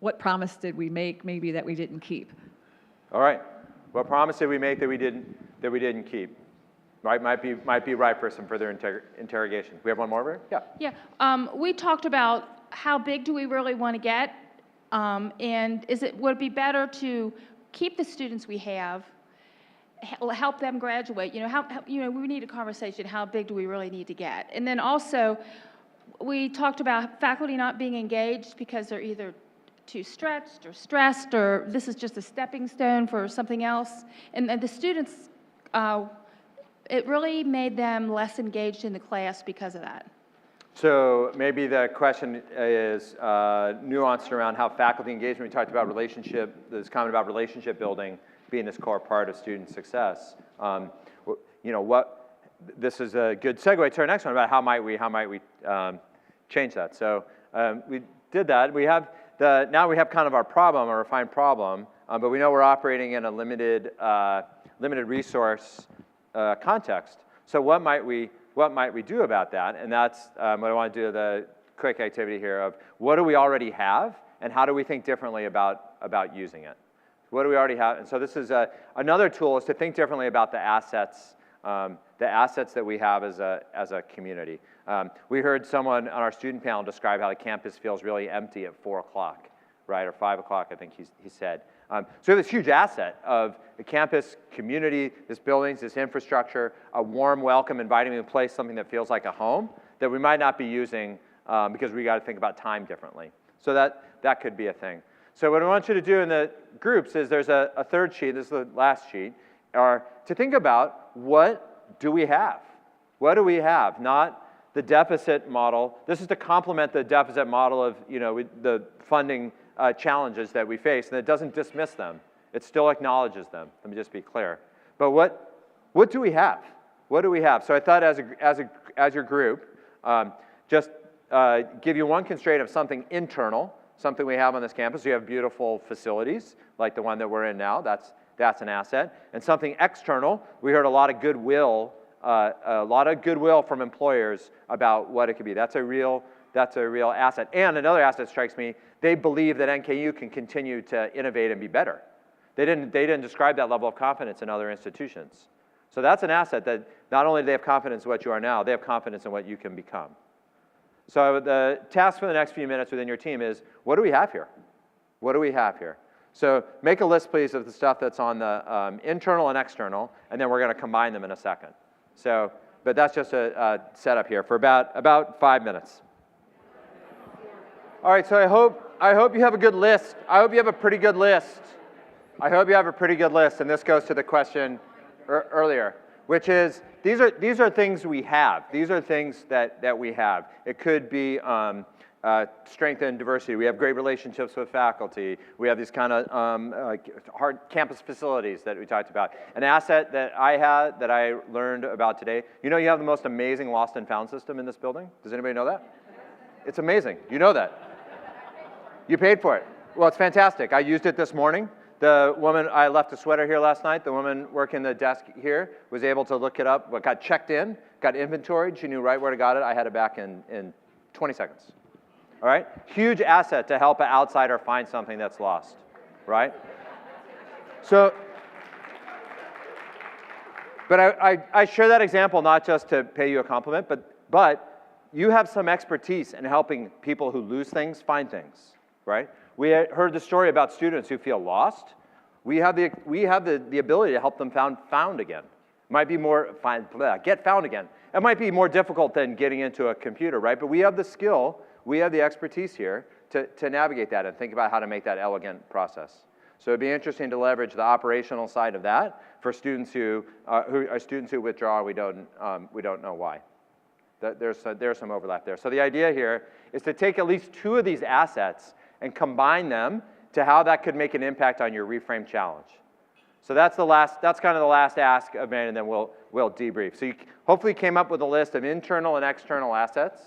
what promise did we make maybe that we didn't keep? All right. What promise did we make that we didn't keep? Right, might be right for some further interrogation. We have one more over here? Yeah. Yeah. We talked about how big do we really want to get, and would it be better to keep the students we have, help them graduate? We need a conversation. How big do we really need to get? And then also, we talked about faculty not being engaged because they're either too stretched or stressed, or this is just a stepping stone for something else. And the students. It really made them less engaged in the class because of that. So maybe the question is nuanced around how faculty engagement, we talked about this comment about relationship building being this core part of student success. This is a good segue to our next one about how might we change that. So we did that. Now we have kind of our problem, a refined problem, but we know we're operating in a limited resource context. So what might we do about that? And that's what I want to do, the quick activity here of what do we already have and how do we think differently about using it? What do we already have? And so this is another tool is to think differently about the assets that we have as a community. We heard someone on our student panel describe how the campus feels really empty at 4 o'clock, right, or 5 o'clock, I think he said. So we have this huge asset of the campus community, this buildings, this infrastructure, a warm welcome, inviting them to place something that feels like a home that we might not be using because we got to think about time differently. So that could be a thing. So what I want you to do in the groups is there's a third sheet, this is the last sheet, to think about what do we have? What do we have? Not the deficit model. This is to complement the deficit model of the funding challenges that we face, and it doesn't dismiss them. It still acknowledges them. Let me just be clear. But what do we have? What do we have? So I thought as your group, just give you one constraint of something internal, something we have on this campus. You have beautiful facilities like the one that we're in now. That's an asset. And something external, we heard a lot of goodwill from employers about what it could be. That's a real asset. And another asset strikes me, they believe that NKU can continue to innovate and be better. They didn't describe that level of confidence in other institutions. So that's an asset that not only do they have confidence in what you are now, they have confidence in what you can become. So the task for the next few minutes within your team is, what do we have here? What do we have here? So make a list, please, of the stuff that's on the internal and external, and then we're going to combine them in a second. So, but that's just a setup here for about 5 minutes. All right, so I hope you have a good list. I hope you have a pretty good list. I hope you have a pretty good list, and this goes to the question earlier, which is, these are things we have. These are things that we have. It could be strength and diversity. We have great relationships with faculty. We have these kind of hard campus facilities that we talked about. An asset that I had, that I learned about today, you know you have the most amazing lost and found system in this building? Does anybody know that? It's amazing. You know that. You paid for it. Well, it's fantastic. I used it this morning. The woman, I left a sweater here last night. The woman working the desk here was able to look it up, but got checked in, got inventoried. She knew right where to got it. I had it back in 20 seconds. All right? Huge asset to help an outsider find something that's lost, right? So, but I share that example not just to pay you a compliment, but you have some expertise in helping people who lose things find things, right? We heard the story about students who feel lost. We have the ability to help them found again. Might be get found again. It might be more difficult than getting into a computer, right? But we have the skill, we have the expertise here to navigate that and think about how to make that elegant process. So it'd be interesting to leverage the operational side of that for students who withdraw. We don't know why. There's some overlap there. So the idea here is to take at least two of these assets and combine them to how that could make an impact on your reframe challenge. So that's kind of the last ask of Manny, and then we'll debrief. So you hopefully came up with a list of internal and external assets.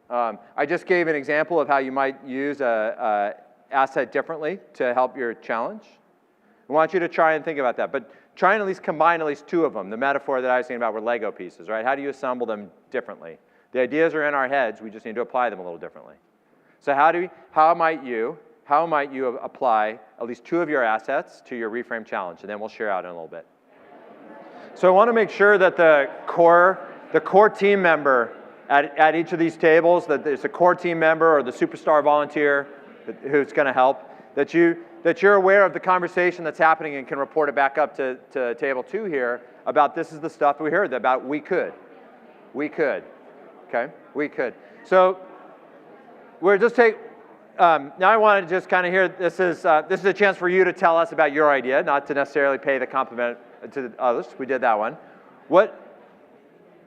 I just gave an example of how you might use a asset differently to help your challenge. I want you to try and think about that, but try and at least combine at least two of them. The metaphor that I was thinking about were Lego pieces, right? How do you assemble them differently? The ideas are in our heads, we just need to apply them a little differently. So how might you apply at least two of your assets to your reframe challenge? And then we'll share out in a little bit. So I want to make sure that the core team member at each of these tables, that there's a core team member or the superstar volunteer who's going to help, that you're aware of the conversation that's happening and can report it back up to table 2 here about this is the stuff we heard about we could. Okay, we could. So we're just now I want to just kind of hear, this is a chance for you to tell us about your idea, not to necessarily pay the compliment to others. We did that one. We're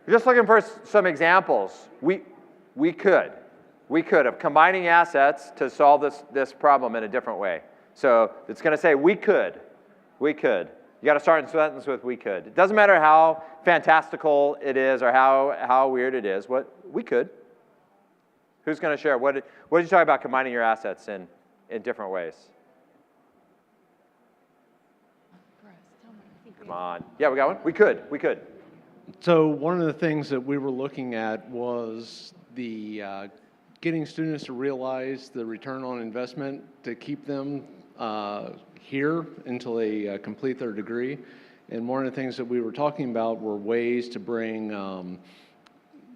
just looking for some examples. We could of combining assets to solve this problem in a different way. So it's going to say we could. You got to start a sentence with we could. It doesn't matter how fantastical it is or how weird it is. We could. Who's going to share? What did you talk about combining your assets in different ways? Come on. Yeah, we got one? We could. So one of the things that we were looking at was the getting students to realize the return on investment to keep them here until they complete their degree. And one of the things that we were talking about were ways to bring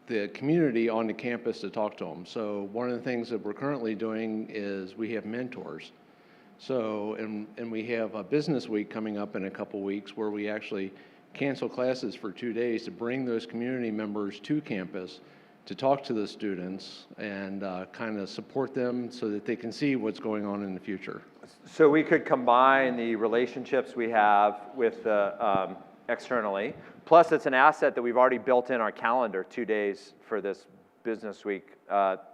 the community onto campus to talk to them. So one of the things that we're currently doing is we have mentors. So, and we have a business week coming up in a couple weeks where we actually cancel classes for 2 days to bring those community members to campus to talk to the students and kind of support them so that they can see what's going on in the future. So we could combine the relationships we have with externally, plus it's an asset that we've already built in our calendar 2 days for this business week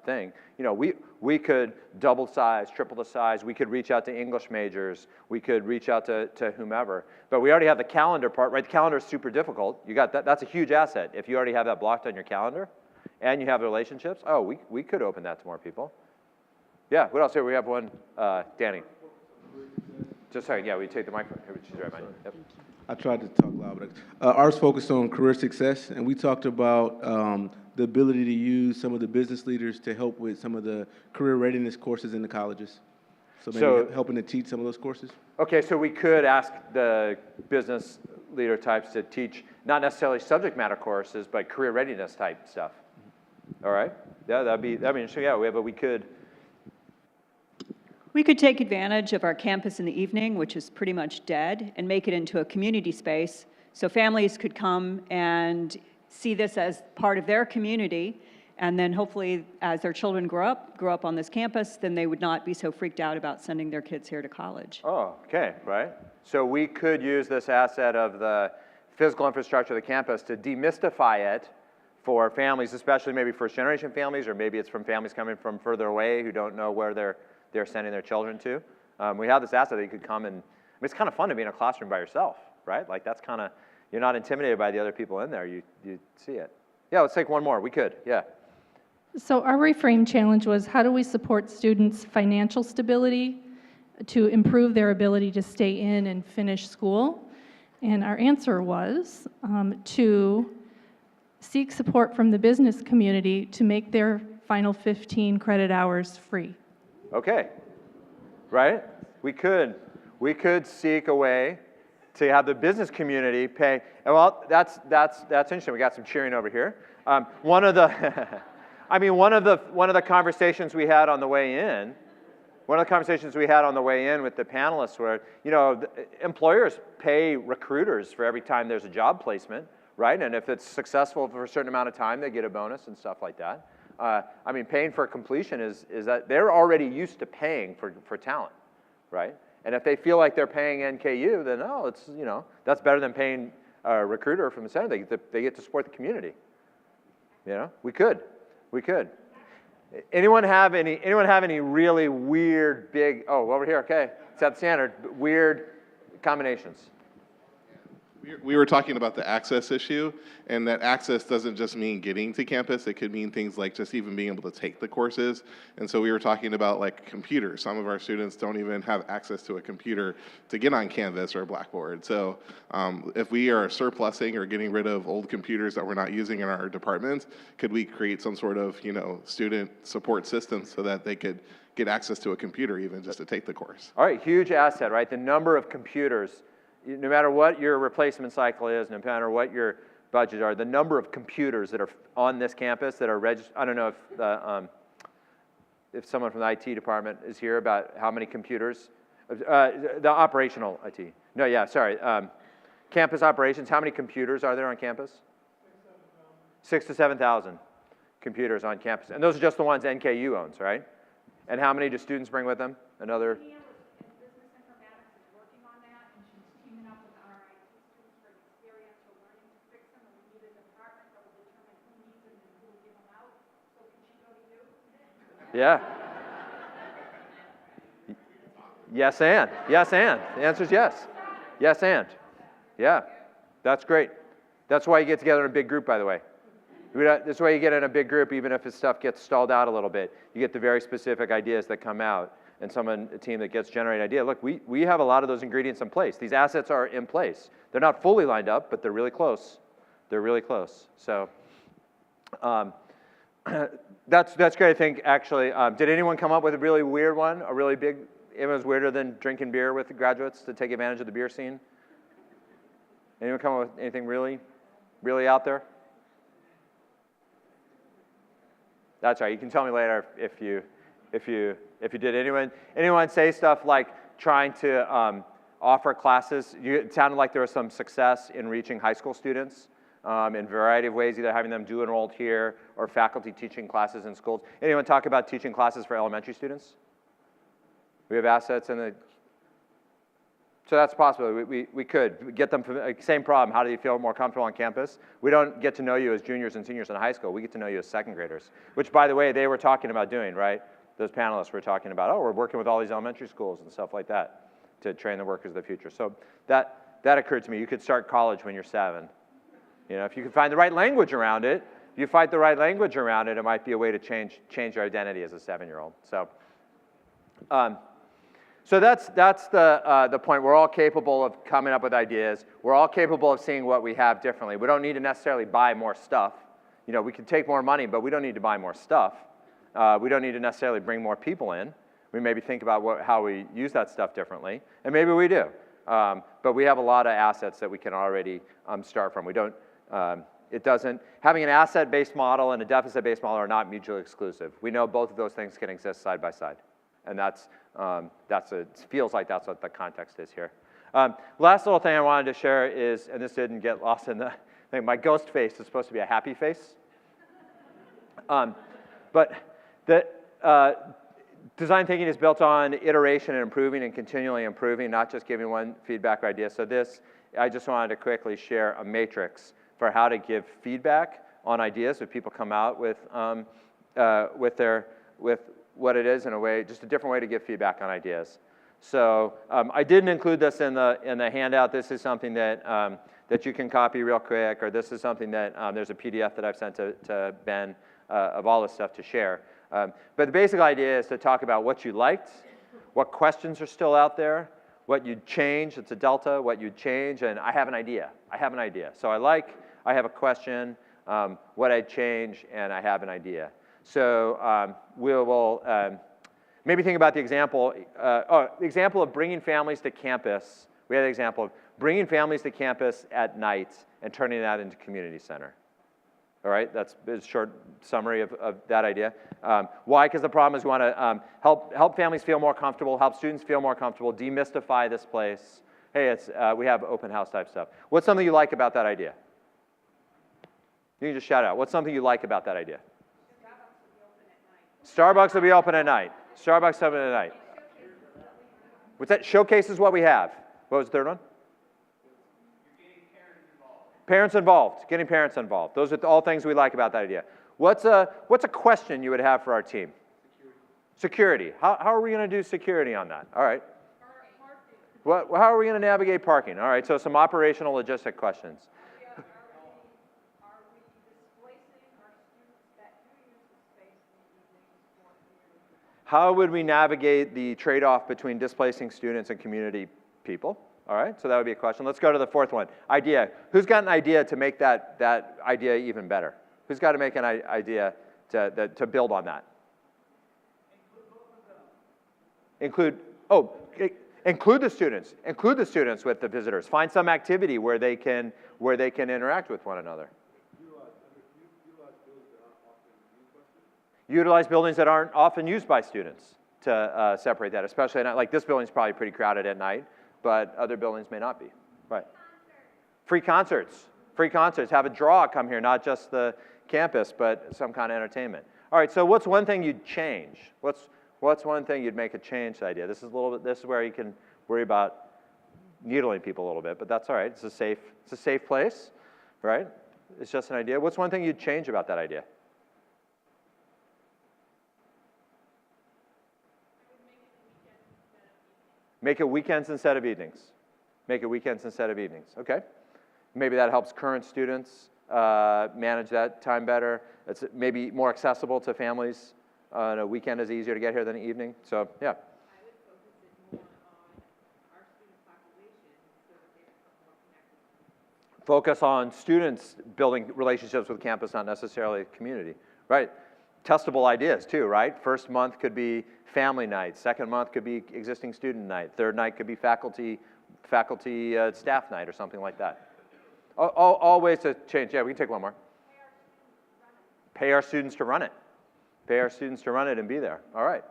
thing. You know, we could double size, triple the size. We could reach out to English majors. We could reach out to whomever. But we already have the calendar part, right? The calendar is super difficult. You got that. That's a huge asset. If you already have that blocked on your calendar and you have the relationships, oh, we could open that to more people. Yeah, what else here? We have one, Danny. Just sorry, yeah, we take the microphone. She's right behind you. Yep. I tried to talk loud, but ours focused on career success, and we talked about the ability to use some of the business leaders to help with some of the career readiness courses in the colleges. So maybe helping to teach some of those courses. Okay, so we could ask the business leader types to teach not necessarily subject matter courses, but career readiness type stuff. All right? Yeah, that'd be interesting. Yeah, we could. We could take advantage of our campus in the evening, which is pretty much dead, and make it into a community space. So families could come and see this as part of their community, and then hopefully as their children grow up on this campus, then they would not be so freaked out about sending their kids here to college. Oh, okay, right. So we could use this asset of the physical infrastructure of the campus to demystify it for families, especially maybe first-generation families, or maybe it's from families coming from further away who don't know where they're sending their children to. We have this asset that you could come and, it's kind of fun to be in a classroom by yourself, right? Like that's kind of, you're not intimidated by the other people in there, you see it. Yeah, let's take one more, we could, yeah. So our reframe challenge was, how do we support students' financial stability to improve their ability to stay in and finish school? And our answer was to seek support from the business community to make their final 15 credit hours free. Okay, right? We could seek a way to have the business community pay. Well, that's interesting. We got some cheering over here. One of the, one of the conversations we had on the way in, with the panelists were, employers pay recruiters for every time there's a job placement, right? And if it's successful for a certain amount of time, they get a bonus and stuff like that. Paying for completion is that they're already used to paying for talent, right? And if they feel like they're paying NKU, then it's that's better than paying a recruiter from the center. They get to support the community. We could. Anyone have any really weird big? Oh, over here. Okay, set the standard. Weird combinations. We were talking about the access issue, and that access doesn't just mean getting to campus. It could mean things like just even being able to take the courses. And so we were talking about like computers. Some of our students don't even have access to a computer to get on Canvas or Blackboard. So if we are surplusing or getting rid of old computers that we're not using in our departments, could we create some sort of student support system so that they could get access to a computer even just to take the course? All right, huge asset, right? The number of computers. No matter what your replacement cycle is, no matter what your budgets are, the number of computers that are on this campus that are registered, I don't know if someone from the IT department is here about how many computers, the operational IT. No, yeah, sorry. Campus operations, how many computers are there on campus? 6,000 to 7,000 computers on campus. And those are just the ones NKU owns, right? And how many do students bring with them? Another? Yeah. Yes, and. Yes, and. The answer is yes. Yes, and. Yeah. That's great. That's why you get together in a big group, by the way. That's why you get in a big group, even if stuff gets stalled out a little bit. You get the very specific ideas that come out, and a team that gets generated idea. Look, we have a lot of those ingredients in place. These assets are in place. They're not fully lined up, but they're really close. They're really close. So that's great, I think, actually. Did anyone come up with a really weird one, a really big, it was weirder than drinking beer with the graduates to take advantage of the beer scene? Anyone come up with anything really, really out there? That's right, you can tell me later if you did. Anyone say stuff like trying to offer classes? It sounded like there was some success in reaching high school students in a variety of ways, either having them do enrolled here or faculty teaching classes in schools. Anyone talk about teaching classes for elementary students? We have assets in the, so that's possible. We could get them, same problem, how do you feel more comfortable on campus? We don't get to know you as juniors and seniors in high school, we get to know you as second graders, which by the way, they were talking about doing, right? Those panelists were talking about, we're working with all these elementary schools and stuff like that to train the workers of the future. So that occurred to me. You could start college when you're 7. If you can find the right language around it, it might be a way to change your identity as a 7-year-old. So So that's the point. We're all capable of coming up with ideas. We're all capable of seeing what we have differently. We don't need to necessarily buy more stuff. You know, we can take more money, but we don't need to buy more stuff. We don't need to necessarily bring more people in. We maybe think about how we use that stuff differently, and maybe we do. But we have a lot of assets that we can already start from. We don't, having an asset-based model and a deficit-based model are not mutually exclusive. We know both of those things can exist side by side. And it feels like that's what the context is here. Last little thing I wanted to share is, and this didn't get lost in the thing, my ghost face is supposed to be a happy face. But the design thinking is built on iteration and improving and continually improving, not just giving one feedback or idea. So I just wanted to quickly share a matrix for how to give feedback on ideas if people come out with what it is in a way, just a different way to give feedback on ideas. So I didn't include this in the handout. This is something that you can copy real quick, or this is something that there's a PDF that I've sent to Ben of all this stuff to share. But the basic idea is to talk about what you liked, what questions are still out there, what you'd change, it's a delta, what you'd change, and I have an idea. I have an idea. So I have a question, what I'd change, and I have an idea. So we'll maybe think about the example of bringing families to campus. We had an example of bringing families to campus at night and turning that into community center. All right, that's a short summary of that idea. Why? Because the problem is we want to help families feel more comfortable, help students feel more comfortable, demystify this place. Hey, we have open house type stuff. What's something you like about that idea? You can just shout out. What's something you like about that idea? Starbucks will be open at night. Starbucks open at night. What's that? Showcase is what we have. What was the third one? Parents involved. Getting parents involved. Those are all things we like about that idea. What's a question you would have for our team? Security. How are we going to do security on that? All right. How are we going to navigate parking? All right. So some operational logistic questions. How would we navigate the trade-off between displacing students and community people? All right, so that would be a question. Let's go to the fourth one. Idea. Who's got an idea to make that idea even better? Who's got to make an idea to build on that? Include the students. Include the students with the visitors. Find some activity where they can interact with one another. Utilize buildings that aren't often used by students to separate that, especially at night. Like this building's probably pretty crowded at night, but other buildings may not be. Right. Free concerts. Free concerts. Have a draw come here, not just the campus, but some kind of entertainment. All right, so what's one thing you'd change? What's one thing you'd make a change idea? This is where you can worry about needling people a little bit, but that's all right. It's a safe place, right? It's just an idea. What's one thing you'd change about that idea? Make it weekends instead of evenings. Make it weekends instead of evenings. Okay. Maybe that helps current students manage that time better. It's maybe more accessible to families. On a weekend is easier to get here than an evening. So, yeah. Focus on students building relationships with campus, not necessarily community. Right. Testable ideas too, right? First month could be family night. Second month could be existing student night. Third night could be faculty staff night or something like that. All ways to change. Yeah, we can take one more. Pay our students to run it. Pay our students to run it and be there. All right.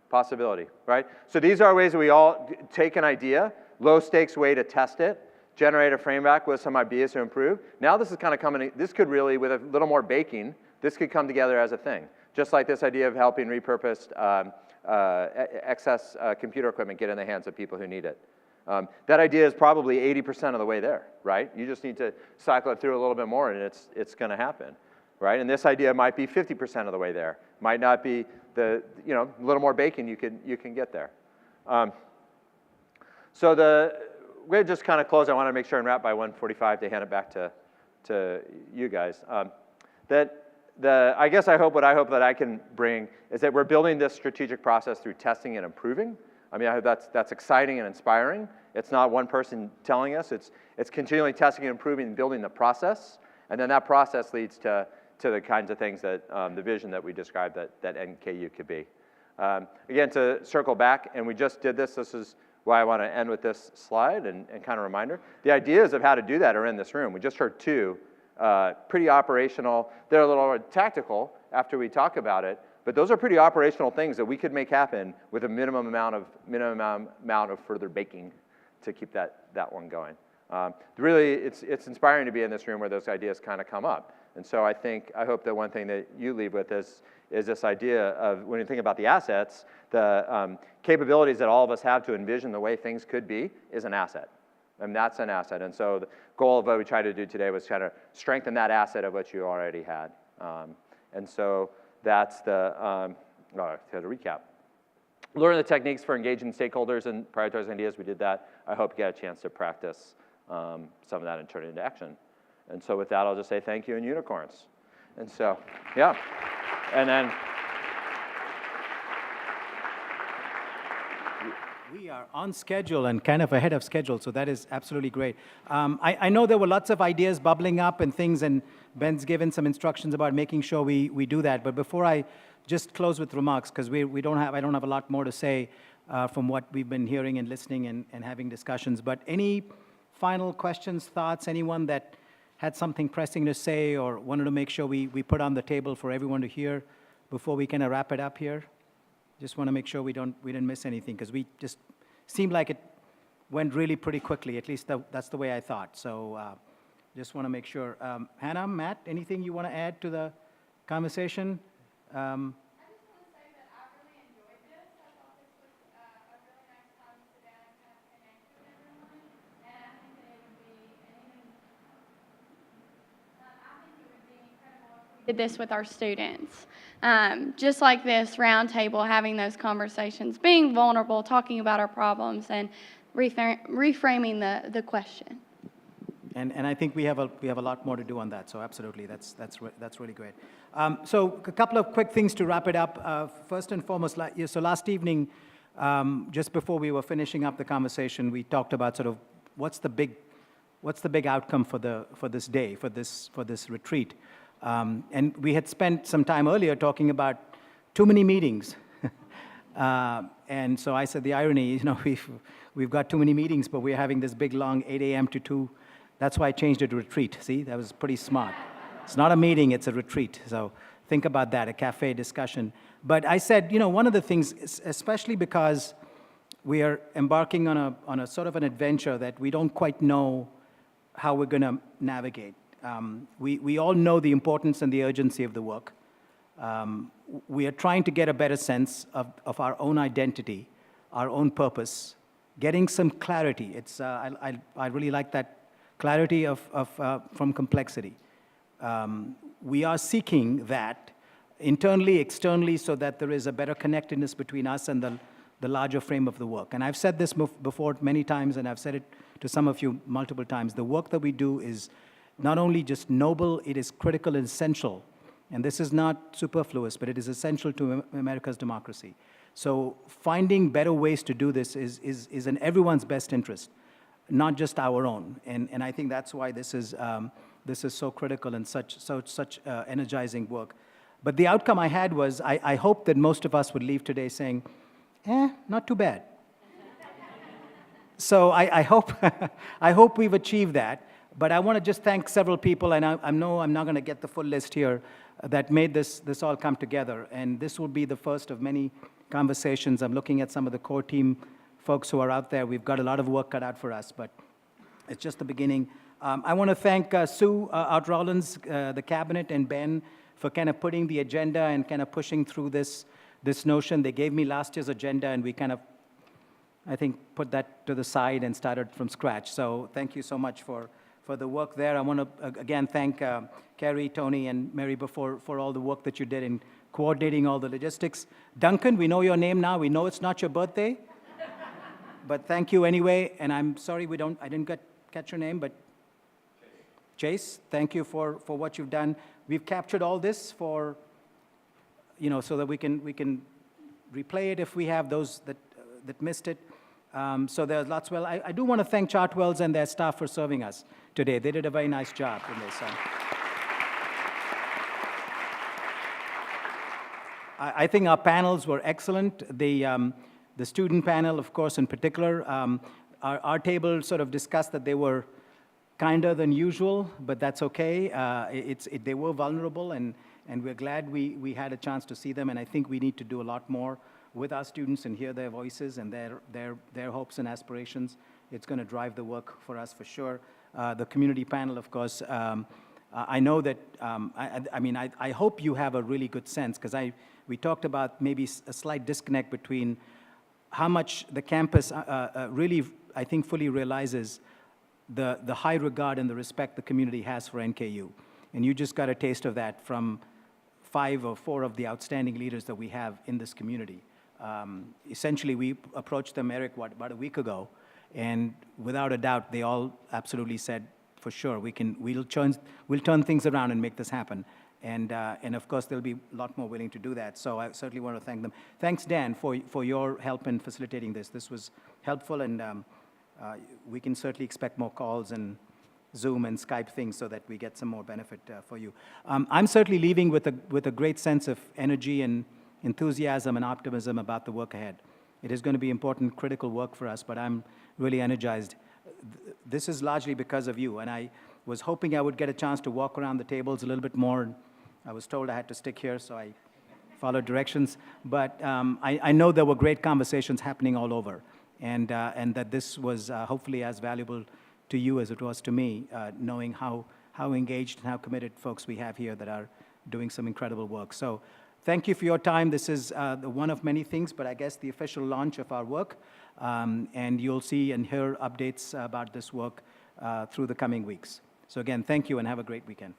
Possibility, right? So these are ways that we all take an idea, low stakes way to test it, generate a framework with some ideas to improve. Now this is kind of coming, this could really, with a little more baking, this could come together as a thing. Just like this idea of helping repurposed excess computer equipment get in the hands of people who need it. That idea is probably 80% of the way there, right? You just need to cycle it through a little bit more and it's going to happen, right? And this idea might be 50% of the way there. Might not be a little more baking you can get there. So we're going to just kind of close. I want to make sure and wrap by 1:45 to hand it back to you guys. That I guess what I hope that I can bring is that we're building this strategic process through testing and improving. I mean, I hope that's exciting and inspiring. It's not one person telling us. It's continually testing and improving and building the process. And then that process leads to the kinds of things that the vision that we described that NKU could be. Again, to circle back, and we just did this. This is why I want to end with this slide and kind of reminder. The ideas of how to do that are in this room. We just heard two pretty operational. They're a little tactical after we talk about it, but those are pretty operational things that we could make happen with a minimum amount of further baking to keep that one going. Really, it's inspiring to be in this room where those ideas kind of come up. And so I hope that one thing that you leave with is this idea of, when you think about the assets, the capabilities that all of us have to envision the way things could be is an asset. And that's an asset. And so the goal of what we tried to do today was kind of strengthen that asset of what you already had. And so that's to recap. Learn the techniques for engaging stakeholders and prioritizing ideas. We did that. I hope you get a chance to practice some of that and turn it into action. And so with that, I'll just say thank you and unicorns. And so, yeah. And then we are on schedule and kind of ahead of schedule, so that is absolutely great. I know there were lots of ideas bubbling up and things, and Ben's given some instructions about making sure we do that. But before I just close with remarks, because I don't have a lot more to say from what we've been hearing and listening and having discussions. But any final questions, thoughts, anyone that had something pressing to say or wanted to make sure we put on the table for everyone to hear before we kind of wrap it up here? Just want to make sure we didn't miss anything, because we just seemed like it went really pretty quickly. At least that's the way I thought. So just want to make sure. Hannah, Matt, anything you want to add to the conversation? Did this with our students. Just like this roundtable, having those conversations, being vulnerable, talking about our problems, and reframing the question. And I think we have a lot more to do on that. So absolutely, that's really great. So a couple of quick things to wrap it up. First and foremost, so last evening, just before we were finishing up the conversation, we talked about sort of what's the big outcome for this day, for this retreat. And we had spent some time earlier talking about too many meetings. And so I said the irony, we've got too many meetings, but we're having this big, long 8 a.m. to 2. That's why I changed it to retreat. See, that was pretty smart. It's not a meeting, it's a retreat. So think about that, a cafe discussion. But I said, one of the things, especially because we are embarking on a sort of an adventure that we don't quite know how we're going to navigate. We all know the importance and the urgency of the work. We are trying to get a better sense of our own identity, our own purpose, getting some clarity. I really like that clarity from complexity. We are seeking that internally, externally, so that there is a better connectedness between us and the larger frame of the work. And I've said this before many times, and I've said it to some of you multiple times. The work that we do is not only just noble, it is critical and essential. And this is not superfluous, but it is essential to America's democracy. So finding better ways to do this is in everyone's best interest, not just our own. And I think that's why this is so critical and such energizing work. But the outcome I had was, I hope that most of us would leave today saying, not too bad. So I hope we've achieved that. But I want to just thank several people, and I know I'm not going to get the full list here, that made this all come together. And this will be the first of many conversations. I'm looking at some of the core team folks who are out there. We've got a lot of work cut out for us, but it's just the beginning. I want to thank Sue Art Rollins, the cabinet, and Ben for kind of putting the agenda and kind of pushing through this notion. They gave me last year's agenda, and we kind of, I think, put that to the side and started from scratch. So thank you so much for the work there. I want to, again, thank Carrie, Tony, and Mary for all the work that you did in coordinating all the logistics. Duncan, we know your name now. We know it's not your birthday. But thank you anyway. And I'm sorry I didn't catch your name, but Chase, thank you for what you've done. We've captured all this for, so that we can replay it if we have those that missed it. So there's lots. Well, I do want to thank Chartwells and their staff for serving us today. They did a very nice job in this. I think our panels were excellent. The student panel, of course, in particular, our table sort of discussed that they were kinder than usual, but that's okay. They were vulnerable, and we're glad we had a chance to see them, and I think we need to do a lot more with our students and hear their voices and their hopes and aspirations. It's going to drive the work for us for sure. The community panel, of course, I know that, I hope you have a really good sense, because we talked about maybe a slight disconnect between how much the campus really, I think, fully realizes the high regard and the respect the community has for NKU. And you just got a taste of that from 5 or 4 of the outstanding leaders that we have in this community. Essentially, we approached them, Eric, about a week ago, and without a doubt, they all absolutely said, for sure, we'll turn things around and make this happen. And of course, they'll be a lot more willing to do that. So I certainly want to thank them. Thanks, Dan, for your help in facilitating this. This was helpful, and we can certainly expect more calls and Zoom and Skype things so that we get some more benefit for you. I'm certainly leaving with a great sense of energy and enthusiasm and optimism about the work ahead. It is going to be important, critical work for us, but I'm really energized. This is largely because of you, and I was hoping I would get a chance to walk around the tables a little bit more. I was told I had to stick here, so I followed directions. But I know there were great conversations happening all over, and that this was hopefully as valuable to you as it was to me, knowing how engaged and how committed folks we have here that are doing some incredible work. So thank you for your time. This is one of many things, but I guess the official launch of our work. And you'll see and hear updates about this work through the coming weeks. So again, thank you and have a great weekend.